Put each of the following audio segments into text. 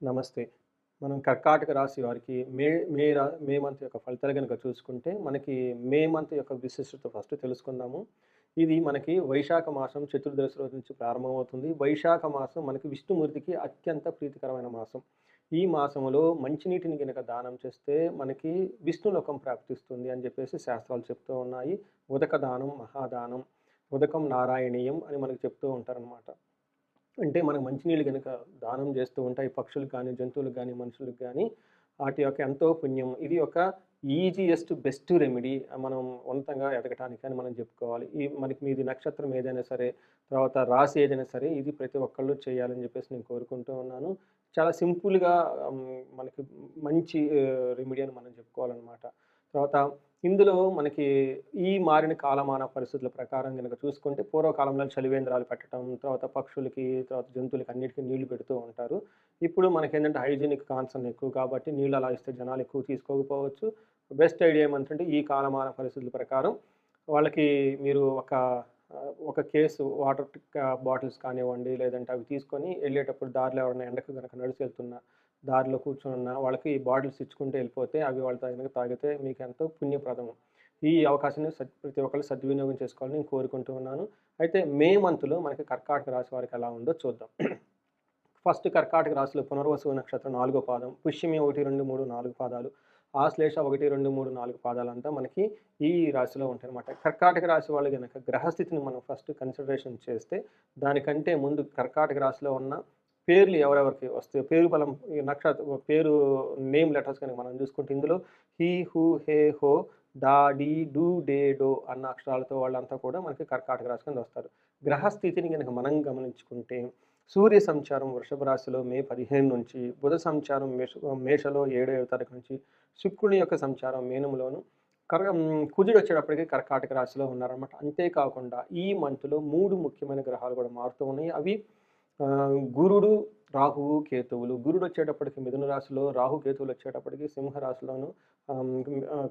నమస్తే. మనం కర్కాటక రాశి వారికి మే మే రా మే మంత్ యొక్క ఫలితాలు గనుక చూసుకుంటే, మనకి మే మంత్ యొక్క విశిష్టత ఫస్ట్ తెలుసుకుందాము. ఇది మనకి వైశాఖ మాసం చతుర్దశి రోజు నుంచి ప్రారంభమవుతుంది. వైశాఖ మాసం మనకి విష్ణుమూర్తికి అత్యంత ప్రీతికరమైన మాసం. ఈ మాసములో మంచినీటిని గనక దానం చేస్తే మనకి విష్ణులోకం ప్రాప్తిస్తుంది అని జెప్పేసి శాస్త్రాలు చెప్తూ ఉన్నాయి. ఉదక దానం మహాదానం, ఉదకం నారాయణీయం అని మనకు చెప్తూ ఉంటారనమాట. అంటే మనం మంచినీళ్ళు గనుక దానం చేస్తూ ఉంటే ఈ పక్షులకు గానీ, జంతువులకు గానీ, మనుషులకు గానీ ఆటి యొక్క ఎంతో పుణ్యం. ఇది ఒక ఈజియెస్ట్ బెస్ట్ రెమెడీ మనం ఉన్నతంగా ఎదగటానికి అని మనం చెప్పుకోవాలి. మనకి మీది నక్షత్రం ఏదైనా సరే, తర్వాత రాశి ఏదైనా సరే ఇది ప్రతి ఒక్కళ్ళు చేయాలని చెప్పేసి నేను కోరుకుంటూ ఉన్నాను. చాలా సింపుల్‌గా మనకి మంచి రెమెడీ అని మనం చెప్పుకోవాలనమాట. తర్వాత ఇందులో మనకి ఈ మారిన కాలమాన పరిస్థితుల ప్రకారం గనక చూసుకుంటే పూర్వకాలంలో చలివేంద్రాలు పెట్టడం, తర్వాత పక్షులకి, తర్వాత జంతువులకి అన్నిటికి నీళ్లు పెడుతూ ఉంటారు. ఇప్పుడు మనకేంటంటే హైజీనిక్ కాన్సర్న్ ఎక్కువ కాబట్టి నీళ్ళు అలా ఇస్తే జనాలు ఎక్కువ తీసుకోకపోవచ్చు. బెస్ట్ ఐడియా ఏమంటంటే ఈ కాలమాన పరిస్థితుల ప్రకారం వాళ్ళకి మీరు ఒక కేసు వాటర్ బాటిల్స్ కానివ్వండి, లేదంటే అవి తీసుకొని ఎళ్ళేటప్పుడు దారిలో ఎవరైనా ఎండకు గనక నడిచెళ్తున్నా, దారిలో కూర్చొనున్న వాళ్ళకి ఈ బాటిల్స్ ఇచ్చుకుంటూ ఎళ్ళిపోతే అవి వాళ్ళు గనక తాగితే మీకెంతో పుణ్యప్రదము. ఈ అవకాశాన్ని ప్రతి ఒక్కళ్ళు సద్వినియోగం చేసుకోవాలని నేను కోరుకుంటూ ఉన్నాను. అయితే మే మంత్‌లో మనకి కర్కాటక రాశి వారికి ఎలా ఉందో చూద్దాం. ఫస్ట్ కర్కాటక రాశిలో పునర్వసు నక్షత్రం 4 పాదం, పుష్యమి 1, 2, 3, 4 పాదాలు, ఆశ్లేష 1, 2, 3, 4 పాదాలంతా మనకి ఈ రాశిలో ఉంటాయన్నమాట. కర్కాటక రాశి వాళ్ళు గనక గ్రహస్థితిని మనం ఫస్ట్ కన్సిడరేషన్ చేస్తే, దానికంటే ముందు కర్కాటక రాశిలో ఉన్న పేర్లు ఎవరెవరికి వస్తాయో, పేరు బలం ఈ పేరు నేమ్ లెటర్స్ గనక మనం చూసుకుంటే ఇందులో హీ, హూ, హే, హో, డా, డీ, డు, డే, డో అన్న అక్షరాలతో వాళ్ళంతా కూడా మనకి కర్కాటక రాశి కింద వస్తారు. గ్రహస్థితిని గనక మనం గమనించుకుంటే సూర్య సంచారం వృషభ రాశిలో మే 15 నుంచి, బుధ సంచారం మేషలో 7వ తారీఖు నుంచి, శుక్రుని యొక్క సంచారం మీనంలోను, కుజుడొచ్చేటప్పటికి కర్కాటక రాశిలో ఉన్నారనమాట. అంతేకాకుండా ఈ మంత్‌లో 3 ముఖ్యమైన గ్రహాలు కూడా మారుతూ ఉన్నాయి. అవి గురుడు, రాహువు, కేతువులు. గురుడొచ్చేటప్పటికి మిథున రాశిలో, రాహు, కేతువులొచ్చేటప్పటికి సింహ రాశిలోను,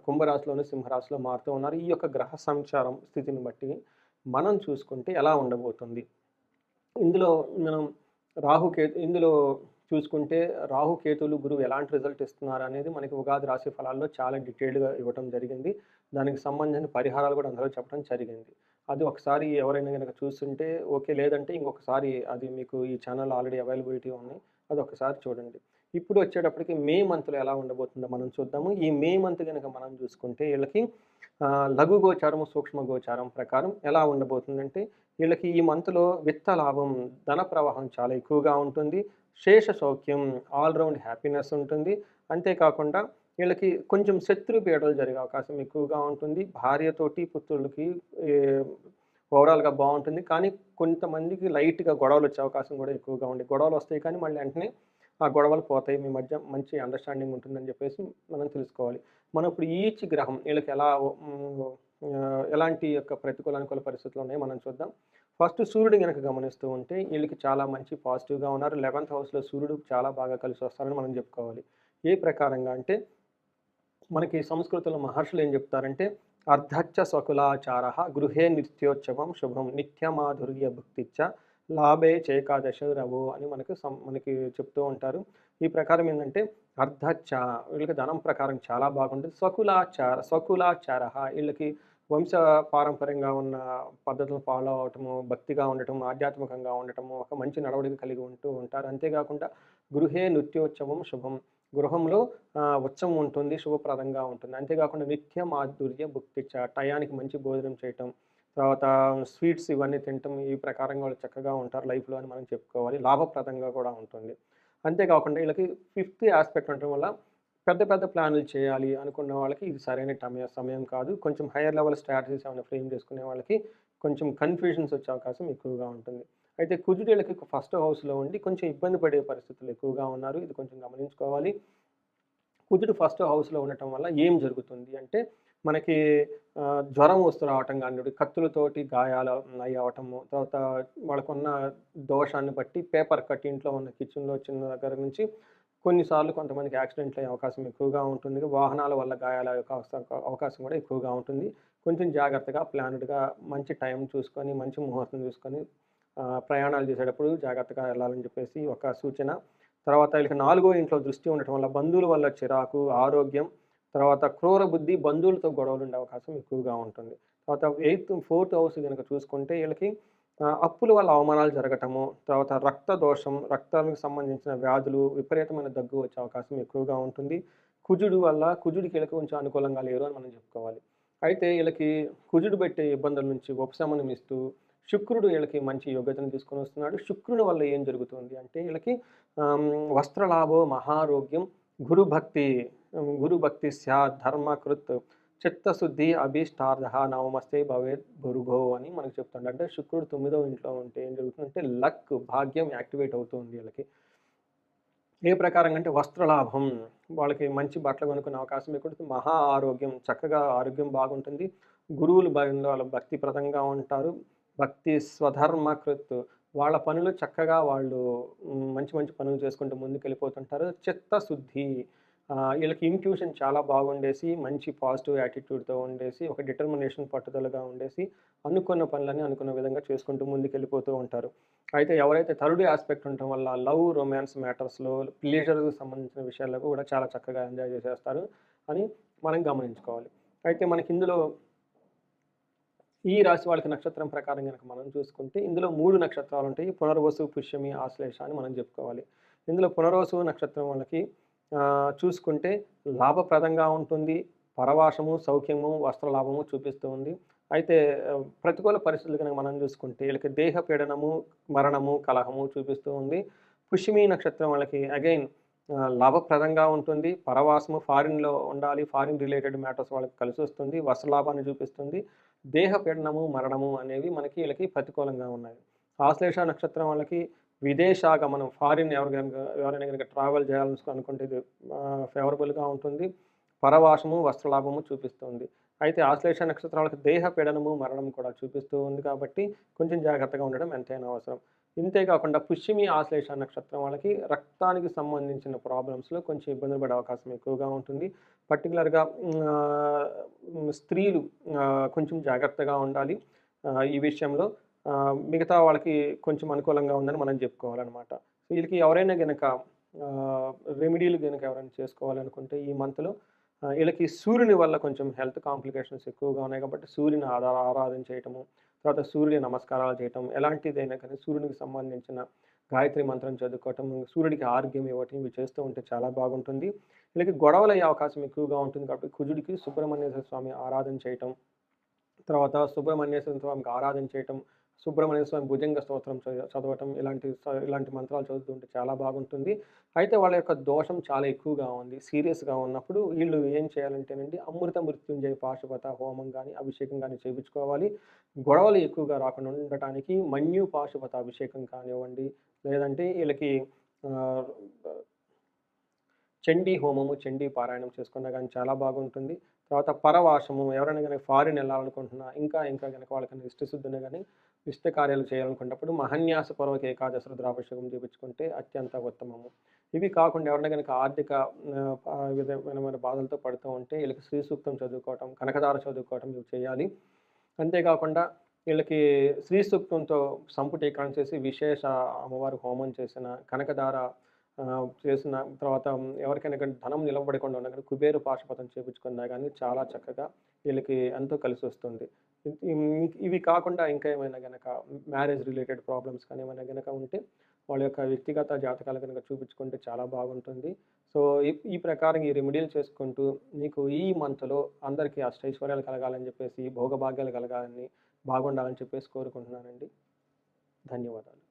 కుంభరాశిలోను, సింహరాశిలో మారుతూ ఉన్నారు. ఈ యొక్క గ్రహ సంచారం స్థితిని బట్టి మనం చూసుకుంటే ఎలా ఉండబోతుంది? ఇందులో మనం ఇందులో చూసుకుంటే రాహు, కేతువులు, గురువు ఎలాంటి రిజల్ట్ ఇస్తున్నారనేది మనకి ఉగాది రాశి ఫలాల్లో చాలా డీటెయిల్డ్‌గా ఇవ్వటం జరిగింది. దానికి సంబంధించిన పరిహారాలు కూడా అందులో చెప్పడం జరిగింది. అది ఒకసారి ఎవరైనా గనక చూస్తుంటే ఓకే. లేదంటే ఇంకొకసారి అది మీకు ఈ ఛానెల్‌లో ఆల్రెడీ అవైలబిలిటీ ఉన్నాయి. అదొకసారి చూడండి. ఇప్పుడు వచ్చేటప్పటికి మే మంత్‌లో ఎలా ఉండబోతుందో మనం చూద్దాము. ఈ మే మంత్ గనక మనం చూసుకుంటే ఈళ్ళకి లఘు గోచారం, సూక్ష్మ గోచారం ప్రకారం ఎలా ఉండబోతుందంటే వీళ్ళకి ఈ మంత్‌లో విత్త లాభం, ధన ప్రవాహం చాలా ఎక్కువగా ఉంటుంది. శేష సౌఖ్యం, ఆల్ రౌండ్ హ్యాపీనెస్ ఉంటుంది. అంతేకాకుండా వీళ్ళకి కొంచెం శత్రు పీడలు జరిగే అవకాశం ఎక్కువగా ఉంటుంది. భార్యతోటి, పుత్రులకి ఈ ఓవరాల్‌గా బావుంటుంది. కానీ కొంతమందికి లైట్‌గా గొడవలొచ్చే అవకాశం గూడా ఎక్కువగా ఉంది. గొడవలొస్తాయి కానీ మళ్ళీ వెంటనే ఆ గొడవలు పోతాయి. మీ మధ్య మంచి అండర్‌స్టాండింగ్ ఉంటుందని జెప్పేసి మనం తెలుసుకోవాలి. మనం ఇప్పుడు ఈచ్ గ్రహం వీళ్ళకి ఎలాంటి యొక్క ప్రతికూల, అనుకూల పరిస్థితులు ఉన్నాయో మనం చూద్దాం. ఫస్ట్ సూర్యుడిని గనక గమనిస్తూ ఉంటే ఈళ్ళకి చాలా మంచి పాజిటివ్‌గా ఉన్నారు. 11థ్ హౌస్‌లో సూర్యుడు చాలా బాగా కలిసొస్తారని మనం జెప్పుకోవాలి. ఏ ప్రకారంగా అంటే మనకి సంస్కృతంలో మహర్షులు ఏం చెప్తారంటే, అర్ధచ్చ స్వకులాచారః గృహే నిత్యోత్సవం శుభం నిత్యమాధుర్య భుక్తిచ్చ లాభే చేకాదశ రవో అని మనకి చెప్తూ ఉంటారు. ఈ ప్రకారం ఏందంటే అర్ధచ్చ వీళ్ళకి ధనం ప్రకారం చాలా బాగుంటుంది. స్వకులాచారః ఈళ్ళకి వంశ పారంపర్యంగా ఉన్న పద్ధతులు ఫాలో అవ్వటము, భక్తిగా ఉండటం, ఆధ్యాత్మికంగా ఉండటము, ఒక మంచి నడవడిక కలిగి ఉంటూ ఉంటారు. అంతేకాకుండా గృహే నిత్యోత్సవం శుభం గృహంలో ఉత్సవం ఉంటుంది. శుభప్రదంగా ఉంటుంది. అంతేకాకుండా నిత్య మాధుర్య భుక్తిచ్చ టయానికి మంచి భోజనం చేయటం, తర్వాత స్వీట్స్ ఇవన్నీ తినటం ఈ ప్రకారంగా వాళ్ళు చక్కగా ఉంటారు లైఫ్‌లో అని మనం చెప్పుకోవాలి. లాభప్రదంగా కూడా ఉంటుంది. అంతేకాకుండా వీళ్ళకి ఫిఫ్త్ యాస్పెక్ట్ ఉండటం వల్ల పెద్ద పెద్ద ప్లాన్‌లు చేయాలి అనుకున్న వాళ్ళకి ఇది సరైన సమయం కాదు. కొంచెం హైయర్ లెవెల్ స్ట్రాటజీస్ ఏమైనా ఫ్రేమ్ చేసుకునే వాళ్ళకి కొంచెం కన్‌ఫ్యూజన్స్ వచ్చే అవకాశం ఎక్కువగా ఉంటుంది. అయితే కుజుడు వీళ్ళకి ఫస్ట్ హౌస్‌లో ఉండి కొంచెం ఇబ్బంది పడే పరిస్థితులు ఎక్కువగా ఉన్నారు. ఇది కొంచెం గమనించుకోవాలి. కుజుడు ఫస్ట్ హౌస్‌లో ఉండటం వల్ల ఏం జరుగుతుంది అంటే, మనకి జ్వరం వస్తూ రావటం గానివ్వండి, కత్తులతోటి గాయాలు అయ్యవటము, తర్వాత వాళ్ళకున్న దోషాన్ని బట్టి పేపర్ కట్ ఇంట్లో ఉన్న కిచెన్‌లో చిన్న దగ్గర నుంచి కొన్నిసార్లు కొంతమందికి యాక్సిడెంట్లు అయ్యే అవకాశం ఎక్కువగా ఉంటుంది. వాహనాల వల్ల గాయాలయ్యే అవకాశం కూడా ఎక్కువగా ఉంటుంది. కొంచెం జాగ్రత్తగా ప్లాన్డ్‌గా మంచి టైం చూసుకొని, మంచి ముహూర్తం చూసుకొని ప్రయాణాలు చేసేటప్పుడు జాగ్రత్తగా వెళ్ళాలని చెప్పేసి ఒక సూచన. తర్వాత వీళ్ళకి 4వ ఇంట్లో దృష్టి ఉండటం వల్ల బంధువుల వల్ల చిరాకు, ఆరోగ్యం, తర్వాత క్రూర బుద్ధి, బంధువులతో గొడవలుండే అవకాశం ఎక్కువగా ఉంటుంది. తర్వాత ఫోర్త్ హౌస్ గనుక చూసుకుంటే వీళ్ళకి అప్పుల వల్ల అవమానాలు జరగటము, తర్వాత రక్త దోషం, రక్తానికి సంబంధించిన వ్యాధులు, విపరీతమైన దగ్గు వచ్చే అవకాశం ఎక్కువగా ఉంటుంది. కుజుడికి వీళ్ళకి కొంచెం అనుకూలంగా లేరు అని మనం చెప్పుకోవాలి. అయితే వీళ్ళకి కుజుడు పెట్టే ఇబ్బందుల నుంచి ఉపశమనం ఇస్తూ, శుక్రుడు వీళ్ళకి మంచి యోగ్యతను తీసుకొనొస్తున్నాడు. శుక్రుని వల్ల ఏం జరుగుతుంది అంటే వీళ్ళకి వస్త్రలాభో మహారోగ్యం, గురుభక్తి గురుభక్తి స్యాత్ ధర్మకృత్ చిత్తశుద్ధి అభీష్టార్థః నవమస్తే భవేత్ భృగో అని మనకు చెప్తాడు. అంటే శుక్రుడు 9వ ఇంట్లో ఉంటే ఏం జరుగుతుందంటే లక్, భాగ్యం యాక్టివేట్ అవుతుంది వీళ్ళకి. ఏ ప్రకారంగా అంటే వస్త్రలాభం, వాళ్ళకి మంచి బట్టలు కొనుక్కునే అవకాశం ఎక్కువ, మహా ఆరోగ్యం, చక్కగా ఆరోగ్యం బాగుంటుంది. గురువులు వాళ్ళ భక్తిప్రదంగా ఉంటారు. భక్తి స్వధర్మకృత్, వాళ్ళ పనులు చక్కగా వాళ్ళు మంచి మంచి పనులు చేసుకుంటూ ముందుకెళ్ళిపోతుంటారు. చిత్తశుద్ధి, వీళ్ళకి ఇంట్యూషన్ చాలా బాగుండేసి, మంచి పాజిటివ్ యాటిట్యూడ్‌తో ఉండేసి, ఒక డిటర్మినేషన్ పట్టుదలగా ఉండేసి, అనుకున్న పనులన్నీ అనుకున్న విధంగా చేసుకుంటూ ముందుకెళ్ళిపోతూ ఉంటారు. అయితే ఎవరైతే థర్డ్ యాస్పెక్ట్ ఉండటం వల్ల లవ్, రొమాన్స్ మ్యాటర్స్‌లో, ప్లెజర్‌కి సంబంధించిన విషయాల్లో కూడా చాలా చక్కగా ఎంజాయ్ చేసేస్తారు అని మనం గమనించుకోవాలి. అయితే మనకి ఇందులో ఈ రాశి వాళ్ళకి నక్షత్రం ప్రకారం గనక మనం చూసుకుంటే, ఇందులో 3 నక్షత్రాలుంటాయి. పునర్వసు, పుష్యమి, ఆశ్లేష అని మనం చెప్పుకోవాలి. ఇందులో పునర్వసు నక్షత్రం వాళ్ళకి చూసుకుంటే లాభప్రదంగా ఉంటుంది. పరవాసము, సౌఖ్యము, వస్త్రలాభము చూపిస్తూ ఉంది. అయితే ప్రతికూల పరిస్థితులు గనక మనం చూసుకుంటే వీళ్ళకి దేహ పీడనము, మరణము, కలహము చూపిస్తూ ఉంది. పుష్యమి నక్షత్రం వాళ్ళకి అగైన్ లాభప్రదంగా ఉంటుంది. పరవాసము, ఫారిన్‌లో ఉండాలి. ఫారిన్ రిలేటెడ్ మ్యాటర్స్ వాళ్ళకి కలిసొస్తుంది. వస్త్రలాభాన్ని చూపిస్తుంది. దేహ పీడనము, మరణము అనేవి మనకి వీళ్ళకి ప్రతికూలంగా ఉన్నాయి. ఆశ్లేష నక్షత్రం వాళ్ళకి విదేశాగమనం, ఫారిన్ ఎవరైనా గనక ట్రావెల్ అనుకుంటే ఇది ఫేవరబుల్‌గా ఉంటుంది. పరవాసము, వస్త్రలాభము చూపిస్తుంది. అయితే ఆశ్లేష నక్షత్రం వాళ్ళకి దేహ పీడనము, మరణం కూడా చూపిస్తూ ఉంది కాబట్టి కొంచెం జాగ్రత్తగా ఉండడం ఎంతైనా అవసరం. ఇంతే కాకుండా పుష్యమి, ఆశ్లేష నక్షత్రం వాళ్ళకి రక్తానికి సంబంధించిన ప్రాబ్లమ్స్‌లో కొంచెం ఇబ్బందులు పడే అవకాశం ఎక్కువగా ఉంటుంది. పర్టిక్యులర్‌గా స్త్రీలు కొంచెం జాగ్రత్తగా ఉండాలి ఈ విషయంలో. మిగతా వాళ్ళకి కొంచెం అనుకూలంగా ఉందని మనం చెప్పుకోవాలనమాట. వీళ్ళకి ఎవరైనా గనక రెమెడీలు గనక ఎవరైనా చేసుకోవాలనుకుంటే ఈ మంత్‌లో వీళ్ళకి సూర్యుని వల్ల కొంచెం హెల్త్ కాంప్లికేషన్స్ ఎక్కువగా ఉన్నాయి కాబట్టి సూర్యుని ఆరాధన చేయటము, తర్వాత సూర్య నమస్కారాలు చేయటం, ఎలాంటిదైనా కానీ సూర్యునికి సంబంధించిన గాయత్రి మంత్రం చదువుకోవటం, సూర్యుడికి ఆరోగ్యం ఇవ్వటం ఇవి చేస్తూ ఉంటే చాలా బాగుంటుంది. వీళ్ళకి గొడవలయ్యే అవకాశం ఎక్కువగా ఉంటుంది కాబట్టి కుజుడికి సుబ్రహ్మణ్యేశ్వర స్వామి ఆరాధన చేయటం, తర్వాత సుబ్రహ్మణ్యేశ్వర స్వామికి ఆరాధన చేయటం, సుబ్రహ్మణ్య స్వామి భుజంగ స్తోత్రం చదవటం ఇలాంటి మంత్రాలు చదువుతుంటే చాలా బాగుంటుంది. అయితే వాళ్ళ యొక్క దోషం చాలా ఎక్కువగా ఉంది. సీరియస్‌గా ఉన్నప్పుడు వీళ్ళు ఏం చేయాలంటేనండి అమృత మృత్యుంజయ పాశుపత హోమం గాని, అభిషేకం గాని చేపించుకోవాలి. గొడవలు ఎక్కువగా రాకుండా ఉండటానికి మన్యు పాశుపత అభిషేకం కానివ్వండి, లేదంటే వీళ్ళకి ఆహ్, చండీ హోమము, చండీ పారాయణం చేసుకున్నా గానీ చాలా బాగుంటుంది. తర్వాత పరవాసము, ఎవరైనా గాని ఫారిన్ ఎళ్ళాలనుకుంటున్నా, ఇంకా గనక వాళ్ళకి ఇష్టశుద్ధులు గాని, ఇష్ట కార్యాలు చేయాలనుకున్నప్పుడు మహన్యాసపూర్వక ఏకాదశి రుద్రాభిషేకం చేపించుకుంటే అత్యంత ఉత్తమము. ఇవి కాకుండా ఎవరైనా గనక ఆర్థిక విధమైన బాధలతో పడుతూ ఉంటే ఈళ్ళకి శ్రీ సూక్తం చదువుకోవటం, కనకధార చదువుకోవటం ఇవి చేయాలి. అంతేకాకుండా వీళ్ళకి శ్రీ సూక్తంతో సంపుటీకరణ చేసి విశేష అమ్మవారి హోమం చేసిన, కనకధార చేసిన తర్వాత ఎవరికైనా గాని ధనం నిలబడకుండా ఉన్నా గాని కుబేర పాశుపతం చేపించుకున్నా గాని చాలా చక్కగా వీళ్ళకి ఎంతో కలిసొస్తుంది. ఇవి కాకుండా ఇంకా ఏమైనా గనక మ్యారేజ్ రిలేటెడ్ ప్రాబ్లమ్స్ కానీ ఏమైనా గనక ఉంటే వాళ్ళ యొక్క వ్యక్తిగత జాతకాలు గనక చూపించుకుంటే చాలా బాగుంటుంది. సో, ఈ ప్రకారం ఈ రెమెడీలు చేసుకుంటూ మీకు ఈ మంత్‌లో అందరికీ అష్టైశ్వర్యాలు కలగాలని చెప్పేసి, భోగభాగ్యాలు కలగాలని, బాగుండాలని చెప్పేసి కోరుకుంటున్నానండి. ధన్యవాదాలు.